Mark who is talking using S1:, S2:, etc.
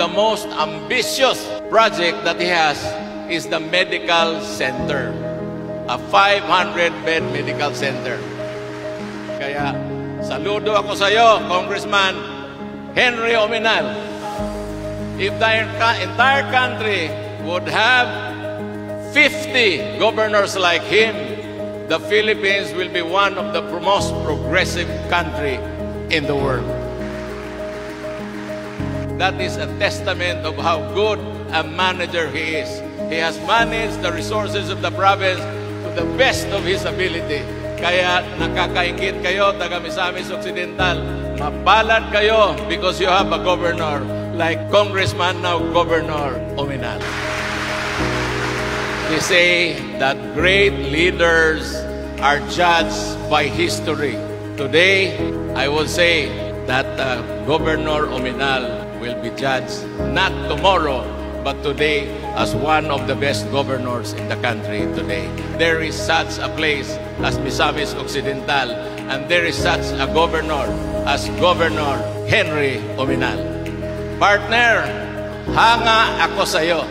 S1: the most ambitious project that he has is the medical center, a 500-bed medical center. Kaya, saludo ako sa iyo, Congressman Henry Ominal. If the entire country would have 50 governors like him, the Philippines will be one of the most progressive country in the world. That is a testament of how good a manager he is. He has managed the resources of the province to the best of his ability. Kaya nakakaingit kayo, taga Misamis Occidental. Mapalad kayo because you have a governor like Congressman, now Governor Ominal. They say that great leaders are judged by history. Today, I will say that Governor Ominal will be judged not tomorrow, but today as one of the best governors in the country today. There is such a place as Misamis Occidental, and there is such a governor as Governor Henry Ominal. Partner, hanga ako sa iyo.